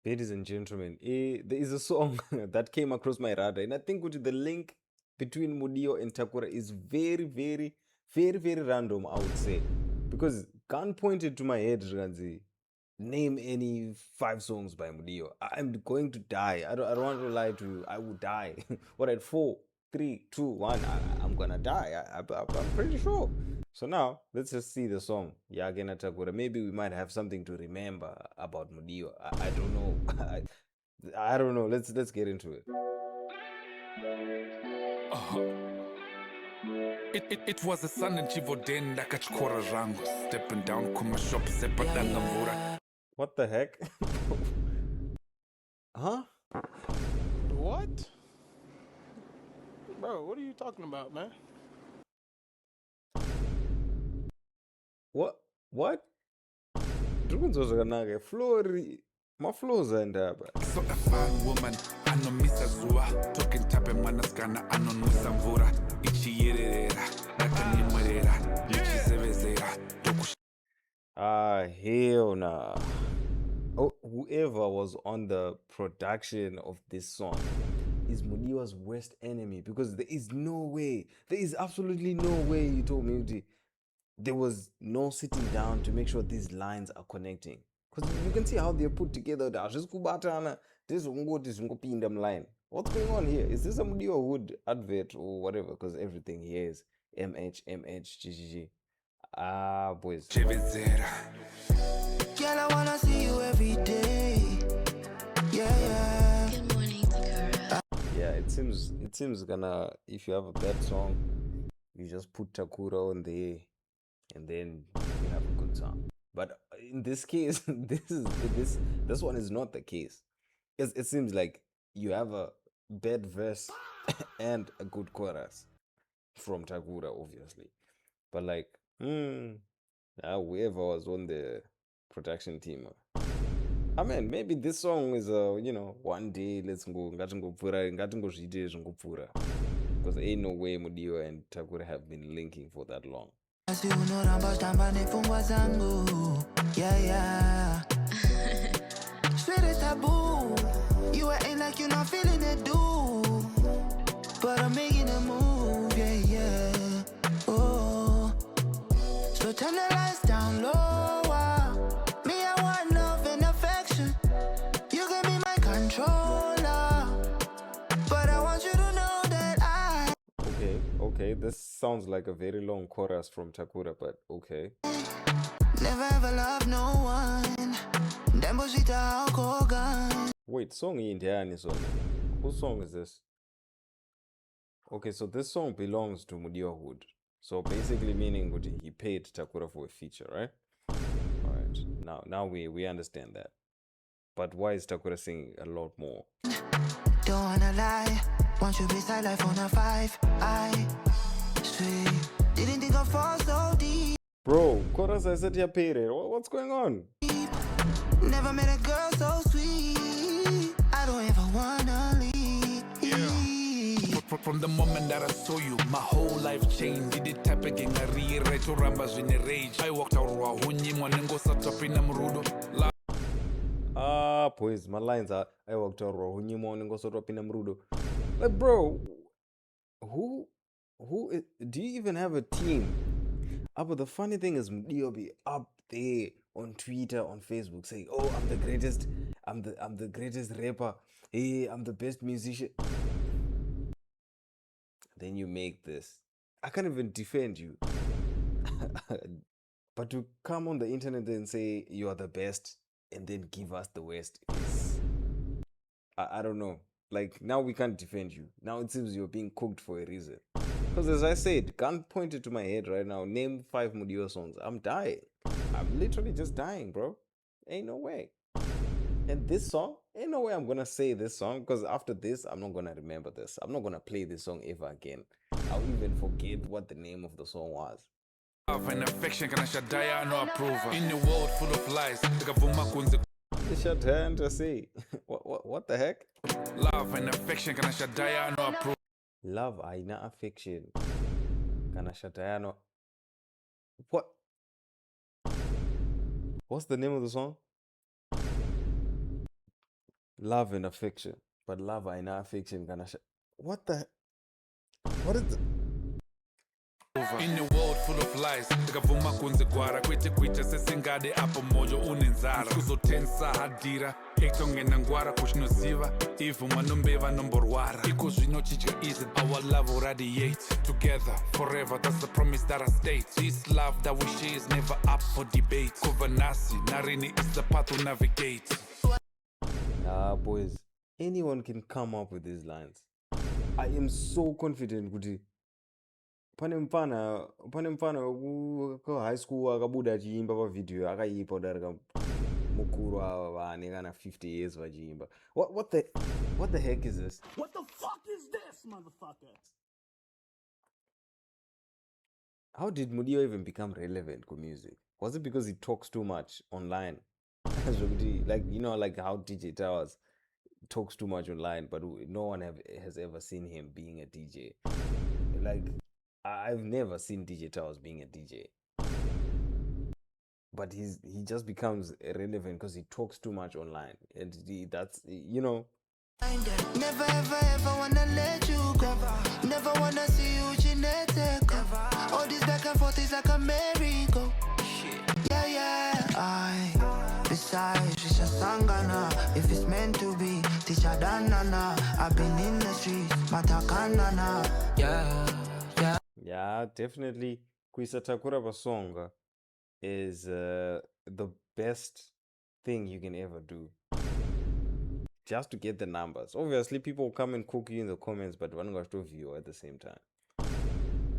Ladies and gentlemen, there is a song that came across my radar, and I think the link between Mudiwa and Takura is very, very, very, very random, I would say. Because can't point it to my head, Ranzi. Name any 5 songs by Mudiwa. I'm going to die. I don't want to lie to you. I would die. What at 4, 3, 2, 1, I'm gonna die. I'm pretty sure. So now let's just see the song Yagena Takura. Maybe we might have something to remember about Mudiwa. I don't know. I don't know. Let's get into it. It was a sun and chivoden dakachkora rango stepping down kuma shop sepadangamura. What the heck? Huh? What? Bro, what are you talking about, man? What? What? Drunzo zvakanaka. Flori. Maflows and So a fine woman, anomisa zua, talking tape manaskana anonwisa mvura, ichiyerera, nakanyemwerera, ichisevezera, hell nah. Oh, whoever was on the production of this song is Mudiwa's worst enemy, because there is no way, there is absolutely no way you told me there was no sitting down to make sure these lines are connecting. Because you can see how they're put together. This line. What's going on here? Is this a Mudiwa Wood advert or whatever? Because everything here is MH, GGG. Boys. Girl, I wanna see you every day. Yeah. Good morning, Takura. Yeah, it seems gonna, if you have a bad song, you just put Takura on there and then you have a good song. But in this case, this one is not the case. It seems like you have a bad verse and a good chorus from Takura, obviously. But like, whoever was on the production team, I mean, maybe this song is one day let's go ngatingozviite zvingopfuura, because ain't no way Mudiwa and Takura have been linking for that long. Yeah. Straight as taboo. You acting like you're not feeling it, dude. But I'm making a move, yeah. Oh. So turn the lights down lower. Me, I want love and affection. You can be my controller. But I want you to know that Okay, this sounds like a very long chorus from Takura, but okay. never ever love no one. Wait, song Indiani song. Whose song is this? Okay, so this song belongs to Mudiwa Hood. So basically meaning he paid Takura for a feature, right? Alright. Now we understand that. But why is Takura singing a lot more? Don't wanna lie, want you beside life on a 5. I swear, didn't think I'd fall so deep. Bro, chorus I said you paid it. What's going on? Never met a girl so sweet. I don't ever wanna leave. Yeah. From the moment that I saw you, my whole life changed. Did it type again, I rearrange to rambas in a rage. I walked out raw, hunyi mwanengo sat up in a mrudo. Boys, my lines are I walked out raw, hunyi mwanengo sat up in a mrudo. Like, bro, who do you even have a team? But the funny thing is, you'll be up there on Twitter, on Facebook, saying, "Oh, I'm the greatest. I'm the greatest rapper. Hey, I'm the best musician." Then you make this. I can't even defend you. But to come on the internet and say you are the best and then give us the worst is, I don't know. Like, now we can't defend you. Now it seems you're being cooked for a reason. Because as I said, can't point it to my head right now. Name 5 Mudiwa songs. I'm dying. I'm literally just dying, bro. Ain't no way. And this song, ain't no way I'm gonna say this song, because after this, I'm not gonna remember this. I'm not gonna play this song ever again. I'll even forget what the name of the song was. Love and affection, can I shadaya no approval. In a world full of lies, Shut hand to say. What the heck? Love and affection, can I shadaya no approval. Love aina affection. Kana shataya no. What? What's the name of the song? love and affection, but love haina affection kana what is the In a world full of lies ndikabvuma kunzi gwara kwete kuita sesingade apo moyo une nzara kuzotensa hadhira ekutongena ngwara kuchinoziva ivhu manombeva nomborwara iko zvino chidya easy our love will radiate together forever that's the promise that I state this love that we share is never up for debate kuva nhasi narini is the path to navigate. Boys, anyone can come up with these lines. I am so confident kuti pane mfana ku high school akabuda achiimba pavidhiyo akaipa kudarika mukuru ava vane kana 50 years vachiimba. What the heck is this? What the fuck is this, motherfucker? How did Mudiwa even become relevant to music? Was it because he talks too much online? Like, you know, like how DJ Towers talks too much online, but no one has ever seen him being a DJ. Like, I've never seen DJ Towers being a DJ. But he just becomes irrelevant because he talks too much online. And that's, you know. Never ever ever wanna let you go. Never wanna see you genetic. All this back and forth is like a merry-go. Yeah. Besides, it's a sangana. If it's meant to be, teacher danana. I've been in the streets, matakanana. Yeah, definitely. Kuisa Takura Basonga is the best thing you can ever do. Just to get the numbers. Obviously, people come and cook you in the comments, but one got to view at the same time.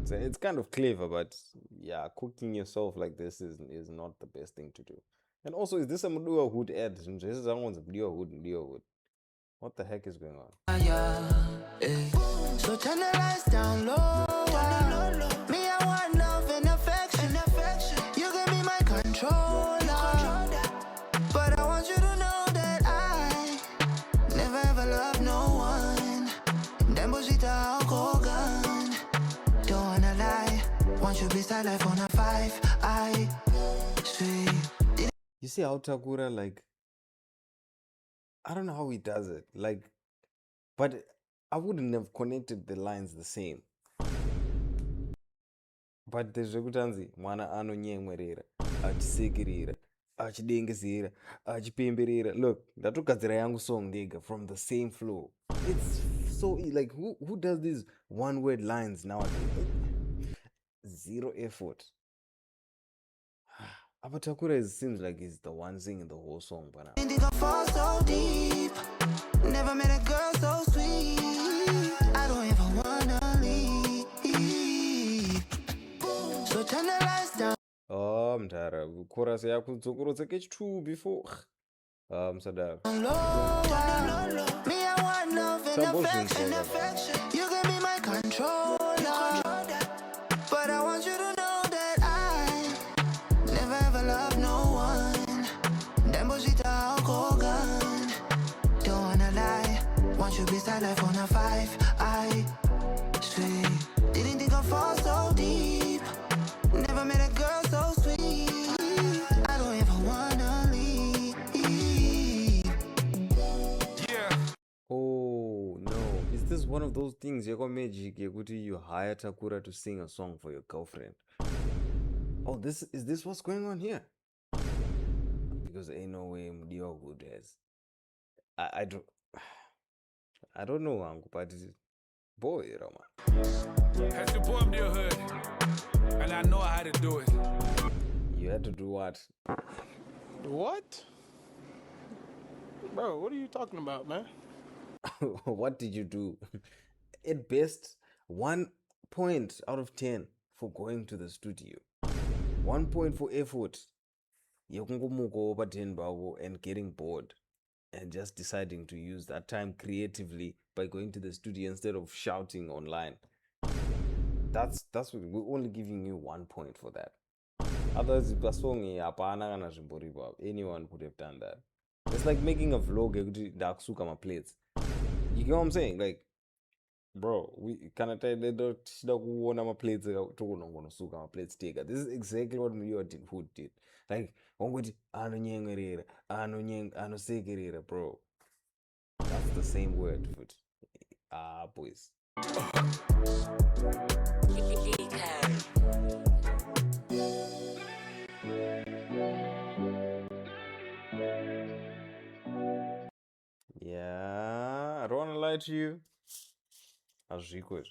So it's kind of clever, but yeah, cooking yourself like this is not the best thing to do. And also, is this a Mudiwa Hood ad? This is someone's Mudiwa Hood. What the heck is going on? So turn the lights down low. Me, I want love and affection. You can be my controller. But I want you to know that I never ever loved no one. Dembosita alcohol gun. Don't wanna lie. Want you beside life on a 5. I sweet. You see how Takura, like, I don't know how he does it. Like, but I wouldn't have connected the lines the same. But there's Rekutanzi, mwana anonyemwerera, achisekerera, achidengezera, achipemberera. Look, ndatogadzira yangu song nigga from the same flow. It's so like who does these one word lines nowadays? Zero effort. But Takura seems like he's the one singing the whole song, but now. Think I fall so deep. Never met a girl so sweet. I don't even wanna leave. So turn the lights down. Oh, mtara, chorus yako dzokorodzeka H2 before. Msadar. Low. Me, I want love and affection. You can be my controller. But I want you to know that I never ever loved no one. Dembosita alcohol gun. Don't wanna lie. Want you beside life on a 5. I swear. Didn't think I'd fall so deep. Never met a girl so sweet. I don't even wanna leave. Oh no, is this one of those things magic you hire Takura to sing a song for your girlfriend? Oh, is this what's going on here? Because ain't no way Mudiwa Hood has. I don't know, Uncle, but boy, Rama. Had to bomb their hood, and I know how to do it. You had to do what? What? Bro, what are you talking about, man? What did you do? At best, 1 point out of 10 for going to the studio. 1 point for effort. Yokungomuka over 10 bago and getting bored and just deciding to use that time creatively by going to the studio instead of shouting online. That's what we're only giving you 1 point for that. Otherwise, anyone could have done that. It's like making a vlog dakusuka my plates. You get what I'm saying? Like, bro, we kana tida kuona my plates tokunosuka my plates tega. This is exactly what Mudiwa did. Like, ongoti anonyengerera, anosekerera, bro. the same word. But, boys. Yeah, I don't want to lie to you. Hazviko.